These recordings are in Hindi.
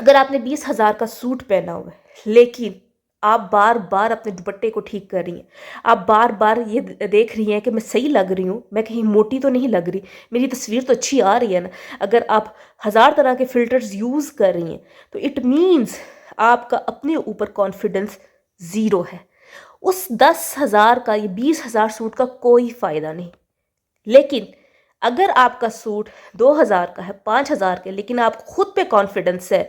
अगर आपने 20,000 का सूट पहना हुआ है लेकिन आप बार बार अपने दुपट्टे को ठीक कर रही हैं, आप बार बार ये देख रही हैं कि मैं सही लग रही हूँ, मैं कहीं मोटी तो नहीं लग रही, मेरी तस्वीर तो अच्छी आ रही है ना। अगर आप 1,000 तरह के फ़िल्टर्स यूज़ कर रही हैं तो इट मीन्स आपका अपने ऊपर कॉन्फिडेंस ज़ीरो है। उस 10,000 का, ये 20,000 सूट का कोई फ़ायदा नहीं। लेकिन अगर आपका सूट 2,000 का है, 5,000 का, लेकिन आपको खुद पे कॉन्फिडेंस है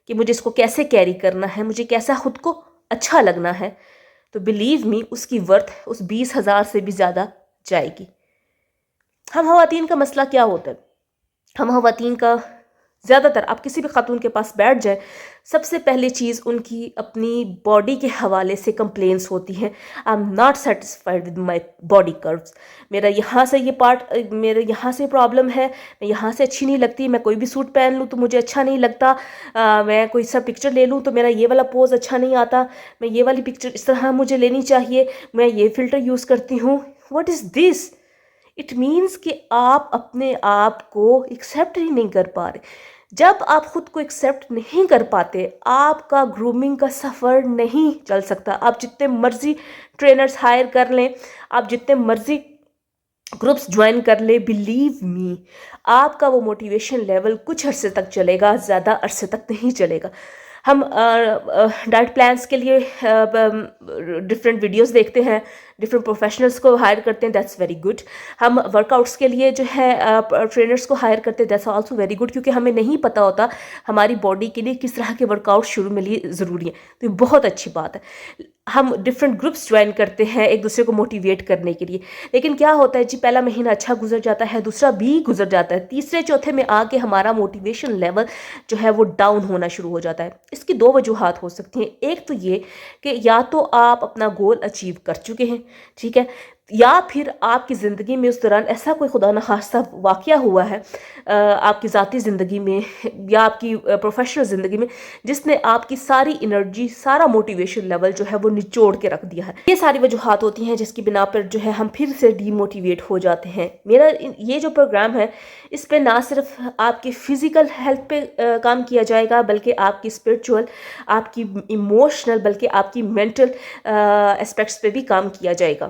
कि मुझे इसको कैसे कैरी करना है, मुझे कैसा खुद को अच्छा लगना है, तो बिलीव मी उसकी वर्थ उस 20,000 से भी ज़्यादा जाएगी। हम ख़वातीन का मसला क्या होता है, हम ख़वातीन का ज़्यादातर, आप किसी भी खातून के पास बैठ जाए, सबसे पहली चीज़ उनकी अपनी बॉडी के हवाले से कंप्लेंट्स होती हैं। I am not satisfied with my body curves, मेरा यहाँ से ये पार्ट, मेरे यहाँ से प्रॉब्लम है, मैं यहाँ से अच्छी नहीं लगती, मैं कोई भी सूट पहन लूँ तो मुझे अच्छा नहीं लगता, मैं कोई सा पिक्चर ले लूँ तो मेरा ये वाला पोज अच्छा नहीं आता, मैं ये वाली पिक्चर इस तरह मुझे लेनी चाहिए, मैं ये फ़िल्टर यूज़ करती हूँ। What is this? It means कि आप अपने आप को एक्सेप्ट ही नहीं कर पा रहे। जब आप खुद को एक्सेप्ट नहीं कर पाते, आपका ग्रूमिंग का सफ़र नहीं चल सकता। आप जितने मर्जी ट्रेनर्स हायर कर लें, आप जितने मर्जी ग्रुप्स ज्वाइन कर ले, बिलीव मी आपका वो मोटिवेशन लेवल कुछ अरसे तक चलेगा, ज़्यादा अरसे तक नहीं चलेगा। हम डाइट प्लान्स के लिए डिफरेंट वीडियोस देखते हैं, डिफरेंट प्रोफेशनल्स को हायर करते हैं, दैट्स वेरी गुड। हम वर्कआउट्स के लिए जो है ट्रेनर्स को हायर करते हैं, दैट्स आल्सो वेरी गुड, क्योंकि हमें नहीं पता होता हमारी बॉडी के लिए किस तरह के वर्कआउट शुरू में लिए ज़रूरी है, तो ये बहुत अच्छी बात है। हम डिफरेंट ग्रुप्स ज्वाइन करते हैं एक दूसरे को मोटिवेट करने के लिए, लेकिन क्या होता है जी, पहला महीना अच्छा गुजर जाता है, दूसरा भी गुजर जाता है, तीसरे चौथे में आके हमारा मोटिवेशन लेवल जो है वो डाउन होना शुरू हो जाता है। इसकी दो वजूहात हो सकती हैं। एक तो ये कि या तो आप अपना गोल अचीव कर चुके हैं, ठीक है, या फिर आपकी ज़िंदगी में उस दौरान ऐसा कोई खुदा न खास्ता वाक़या हुआ है आपकी ज़ाती ज़िंदगी में या आपकी प्रोफेशनल ज़िंदगी में, जिसने आपकी सारी एनर्जी, सारा मोटिवेशन लेवल जो है वो निचोड़ के रख दिया है। ये सारी वजूहात होती हैं जिसकी बिना पर जो है हम फिर से डीमोटिवेट हो जाते हैं। मेरा ये जो प्रोग्राम है, इस पे ना सिर्फ आपकी फ़िज़िकल हेल्थ पे काम किया जाएगा, बल्कि आपकी स्पिरिचुअल, आपकी इमोशनल, बल्कि आपकी मेंटल एस्पेक्ट्स पे भी काम किया जाएगा।